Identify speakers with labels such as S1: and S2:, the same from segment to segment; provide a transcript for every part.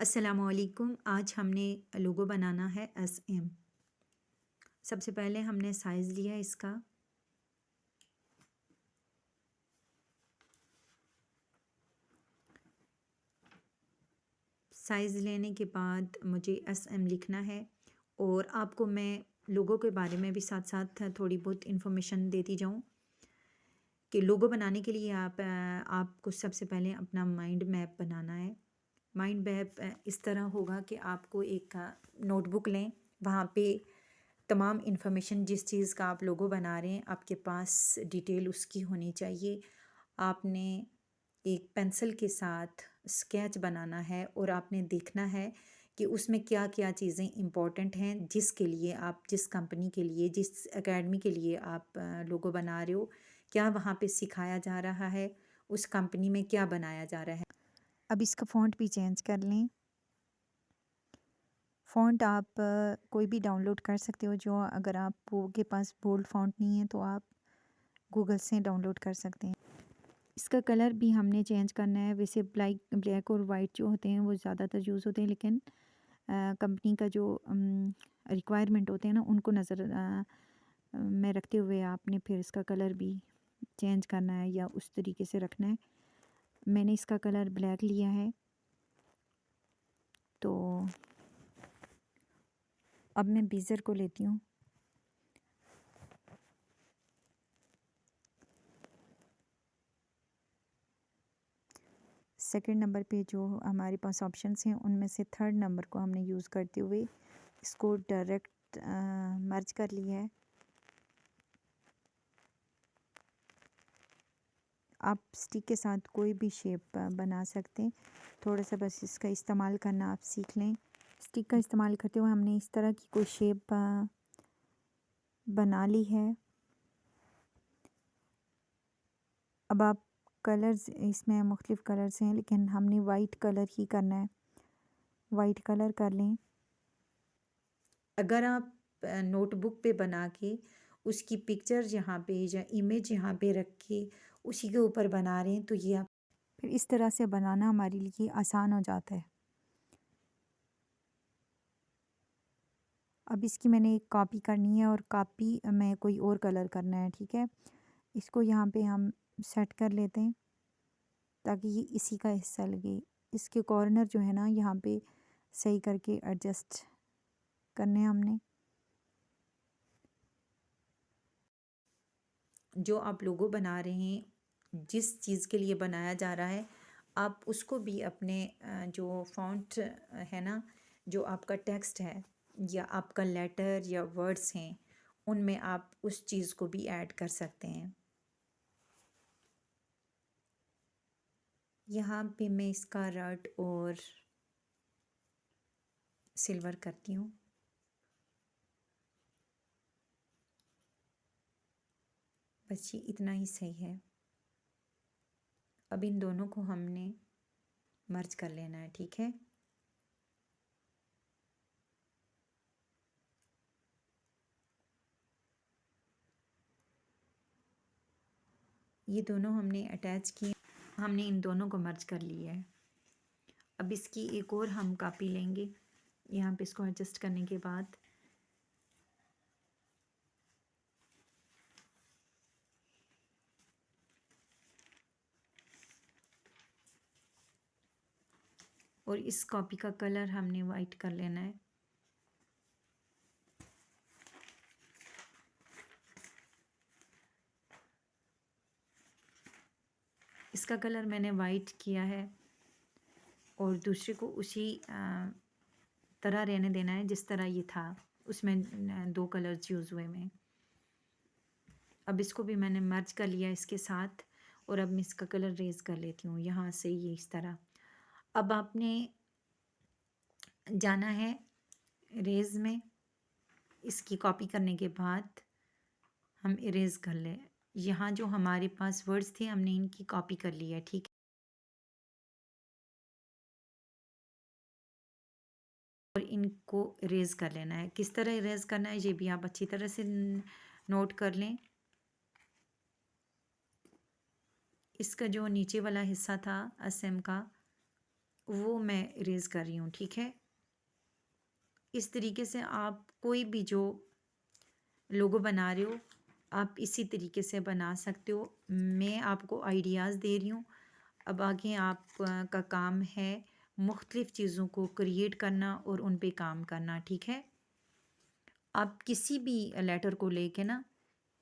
S1: अस्सलामुअलैकुम। आज हमने लोगो बनाना है एसएम। सबसे पहले हमने साइज़ लिया इसका। साइज़ लेने के बाद मुझे एसएम लिखना है और आपको मैं लोगो के बारे में भी साथ साथ थोड़ी बहुत इन्फॉर्मेशन देती जाऊँ कि लोगो बनाने के लिए आपको सबसे पहले अपना माइंड मैप बनाना है। माइंड मैप इस तरह होगा कि आपको एक नोटबुक लें, वहाँ पे तमाम इन्फॉर्मेशन जिस चीज़ का आप लोगो बना रहे हैं आपके पास डिटेल उसकी होनी चाहिए। आपने एक पेंसिल के साथ स्केच बनाना है और आपने देखना है कि उसमें क्या क्या चीज़ें इम्पोर्टेंट हैं, जिसके लिए आप जिस कंपनी के लिए जिस एकेडमी के लिए आप लोगो बना रहे हो, क्या वहाँ पे सिखाया जा रहा है, उस कंपनी में क्या बनाया जा रहा है। अब इसका फ़ॉन्ट भी चेंज कर लें। फ़ॉन्ट आप कोई भी डाउनलोड कर सकते हो, जो अगर आपको के पास बोल्ड फ़ॉन्ट नहीं है तो आप गूगल से डाउनलोड कर सकते हैं। इसका कलर भी हमने चेंज करना है। वैसे ब्लैक और वाइट जो होते हैं वो ज़्यादातर यूज़ होते हैं, लेकिन कंपनी का जो रिक्वायरमेंट होते हैं ना, उनको नज़र में रखते हुए आपने फिर इसका कलर भी चेंज करना है या उस तरीके से रखना है। मैंने इसका कलर ब्लैक लिया है। तो अब मैं बीज़र को लेती हूँ। सेकंड नंबर पे जो हमारे पास ऑप्शंस हैं उनमें से थर्ड नंबर को हमने यूज़ करते हुए इसको डायरेक्ट मर्ज कर लिया है। आप स्टिक के साथ कोई भी शेप बना सकते हैं, थोड़ा सा बस इसका इस्तेमाल करना आप सीख लें। स्टिक का इस्तेमाल करते हुए हमने इस तरह की कोई शेप बना ली है। अब आप कलर्स इसमें मुख्तलिफ़ कलर्स हैं, लेकिन हमने वाइट कलर ही करना है। वाइट कलर कर लें। अगर आप नोटबुक पे बना के उसकी पिक्चर यहाँ पे या इमेज यहाँ पे रख के उसी के ऊपर बना रहे हैं तो ये आप फिर इस तरह से बनाना हमारे लिए आसान हो जाता है। अब इसकी मैंने एक कॉपी करनी है और कॉपी में कोई और कलर करना है, ठीक है। इसको यहाँ पे हम सेट कर लेते हैं ताकि ये इसी का हिस्सा लगे। इसके कॉर्नर जो है ना, यहाँ पे सही करके एडजस्ट करने हैं हमने। जो आप लोगो बना रहे हैं, जिस चीज़ के लिए बनाया जा रहा है, आप उसको भी अपने जो फ़ॉन्ट है ना, जो आपका टेक्स्ट है या आपका लेटर या वर्ड्स हैं, उनमें आप उस चीज़ को भी ऐड कर सकते हैं। यहाँ पे मैं इसका रेड और सिल्वर करती हूँ। बस ये इतना ही सही है। अब इन दोनों को हमने मर्ज कर लेना है, ठीक है। ये दोनों हमने अटैच किए, हमने इन दोनों को मर्ज कर लिया है। अब इसकी एक और हम कॉपी लेंगे। यहाँ पे इसको एडजस्ट करने के बाद और इस कॉपी का कलर हमने वाइट कर लेना है। इसका कलर मैंने वाइट किया है और दूसरे को उसी तरह रहने देना है जिस तरह ये था, उसमें दो कलर्स यूज़ हुए में। अब इसको भी मैंने मर्ज कर लिया इसके साथ और अब मैं इसका कलर रेज कर लेती हूँ यहाँ से, ये इस तरह। अब आपने जाना है इरेज में। इसकी कॉपी करने के बाद हम इरेज कर लें। यहाँ जो हमारे पास वर्ड्स थे हमने इनकी कॉपी कर लिया, ठीक है। और इनको इरेज कर लेना है। किस तरह इरेज करना है ये भी आप अच्छी तरह से नोट कर लें। इसका जो नीचे वाला हिस्सा था एसएम का, वो मैं इरेज़ कर रही हूँ, ठीक है? इस तरीके से आप कोई भी जो लोगो बना रहे हो, आप इसी तरीके से बना सकते हो। मैं आपको आइडियाज़ दे रही हूँ। अब आगे आप का काम है मुख्तलिफ़ चीज़ों को क्रिएट करना और उन पे काम करना, ठीक है? आप किसी भी लेटर को लेके ना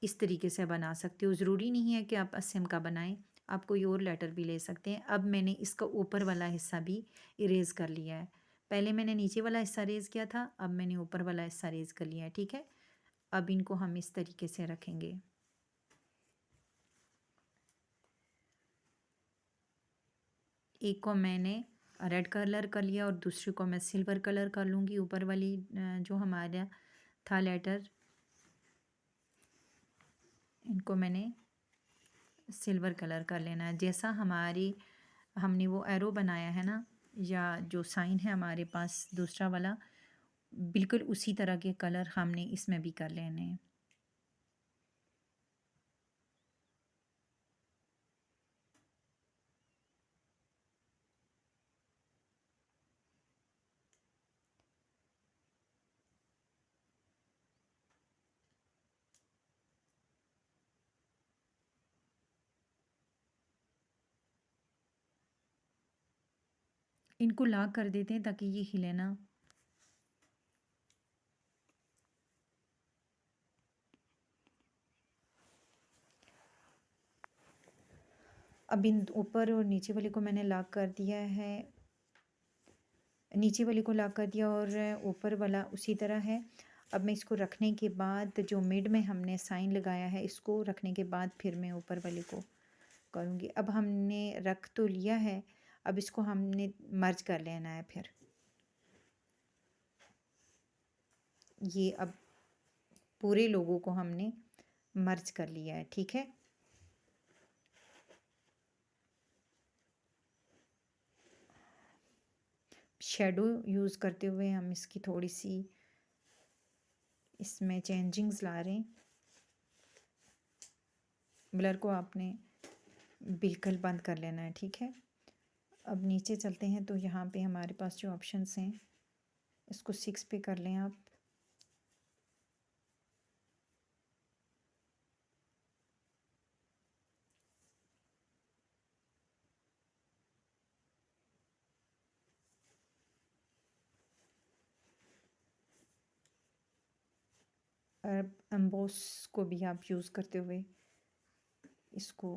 S1: इस तरीके से बना सकते हो। ज़रूरी नहीं है कि आप एसएम का बनाएँ, आप कोई और लेटर भी ले सकते हैं। अब मैंने इसका ऊपर वाला हिस्सा भी इरेज़ कर लिया है। पहले मैंने नीचे वाला हिस्सा इरेज़ किया था, अब मैंने ऊपर वाला हिस्सा इरेज़ कर लिया है, ठीक है? अब इनको हम इस तरीके से रखेंगे। एक को मैंने रेड कलर कर लिया और दूसरे को मैं सिल्वर कलर कर लूँगी। ऊपर वाली जो हमारा था लेटर, इनको मैंने सिल्वर कलर कर लेना है। जैसा हमारी हमने वो एरो बनाया है ना, या जो साइन है हमारे पास दूसरा वाला, बिल्कुल उसी तरह के कलर हमने इसमें भी कर लेने हैं। इनको लॉक कर देते हैं ताकि ये हिले ना। अब इन ऊपर और नीचे वाले को मैंने लॉक कर दिया है। नीचे वाले को लॉक कर दिया और ऊपर वाला उसी तरह है। अब मैं इसको रखने के बाद जो मिड में हमने साइन लगाया है, इसको रखने के बाद फिर मैं ऊपर वाले को करूँगी। अब हमने रख तो लिया है, अब इसको हमने मर्ज कर लेना है फिर। ये अब पूरे लोगों को हमने मर्ज कर लिया है, ठीक है? शैडो यूज़ करते हुए हम इसकी थोड़ी सी इसमें चेंजिंग्स ला रहे हैं। ब्लर को आपने बिल्कुल बंद कर लेना है, ठीक है? अब नीचे चलते हैं तो यहाँ पे हमारे पास जो ऑप्शंस हैं, इसको 6 पे कर लें आप। अब एम्बोस को भी आप यूज़ करते हुए इसको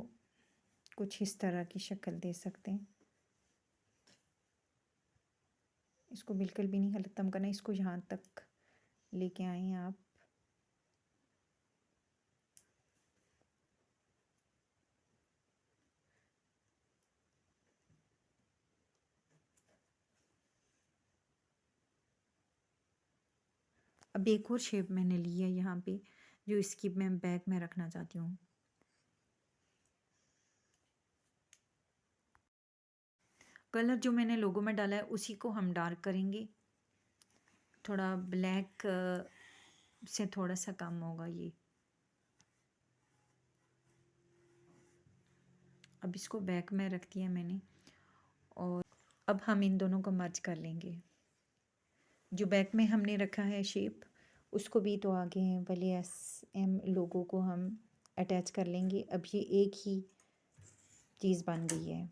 S1: कुछ इस तरह की शक्ल दे सकते हैं। इसको बिल्कुल भी नहीं ख़त्म करना, इसको यहाँ तक लेके आएँ आप। अब एक और शेप मैंने ली है यहाँ पे, जो इसकी मैं बैक में रखना चाहती हूँ। कलर जो मैंने लोगो में डाला है उसी को हम डार्क करेंगे। थोड़ा ब्लैक से थोड़ा सा कम होगा ये। अब इसको बैक में रख दिया मैंने और अब हम इन दोनों को मर्ज कर लेंगे। जो बैक में हमने रखा है शेप, उसको भी तो आगे वाले एसएम लोगो को हम अटैच कर लेंगे। अब ये एक ही चीज़ बन गई है।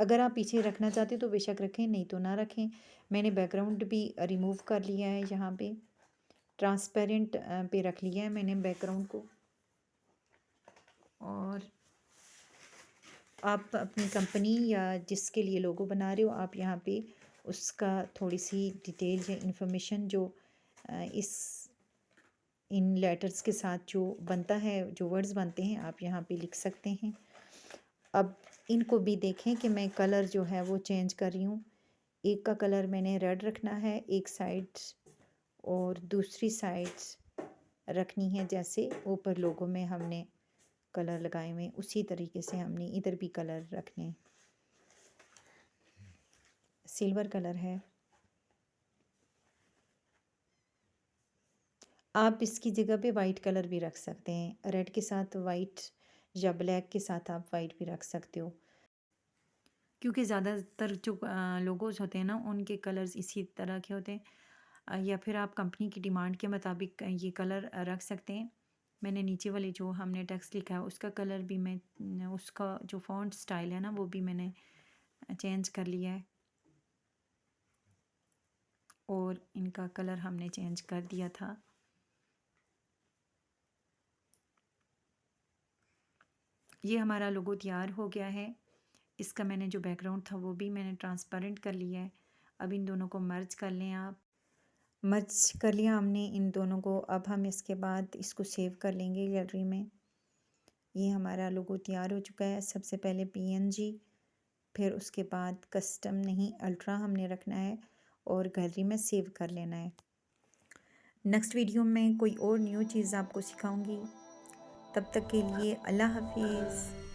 S1: अगर आप पीछे रखना चाहते तो बेशक रखें, नहीं तो ना रखें। मैंने बैकग्राउंड भी रिमूव कर लिया है, यहाँ पे ट्रांसपेरेंट पे रख लिया है मैंने बैकग्राउंड को। और आप अपनी कंपनी या जिसके लिए लोगो बना रहे हो, आप यहाँ पे उसका थोड़ी सी डिटेल या इंफॉर्मेशन जो इस इन लेटर्स के साथ जो बनता है, जो वर्ड्स बनते हैं, आप यहाँ पे लिख सकते हैं। अब इनको भी देखें कि मैं कलर जो है वो चेंज कर रही हूँ। एक का कलर मैंने रेड रखना है एक साइड, और दूसरी साइड रखनी है जैसे ऊपर लोगों में हमने कलर लगाए हुए, उसी तरीके से हमने इधर भी कलर रखने। सिल्वर कलर है। आप इसकी जगह पे वाइट कलर भी रख सकते हैं। रेड के साथ वाइट या ब्लैक के साथ आप वाइट भी रख सकते हो। क्योंकि ज़्यादातर जो लोगोज़ होते हैं ना उनके कलर्स इसी तरह के होते हैं। या फिर आप कंपनी की डिमांड के मुताबिक ये कलर रख सकते हैं। मैंने नीचे वाले जो हमने टेक्स्ट लिखा है उसका कलर भी मैं उसका जो फ़ॉन्ट स्टाइल है ना वो भी मैंने चेंज कर लिया है और इनका कलर हमने चेंज कर दिया था। ये हमारा लोगो तैयार हो गया है। इसका मैंने जो बैकग्राउंड था वो भी मैंने ट्रांसपेरेंट कर लिया है। अब इन दोनों को मर्ज कर लें आप। मर्ज कर लिया हमने इन दोनों को। अब हम इसके बाद इसको सेव कर लेंगे गैलरी में। ये हमारा लोगो तैयार हो चुका है। सबसे पहले पीएनजी, फिर उसके बाद कस्टम नहीं अल्ट्रा हमने रखना है और गैलरी में सेव कर लेना है। नेक्स्ट वीडियो में कोई और न्यू चीज़ आपको सिखाऊंगी। तब तक के लिए अल्लाह हाफिज़।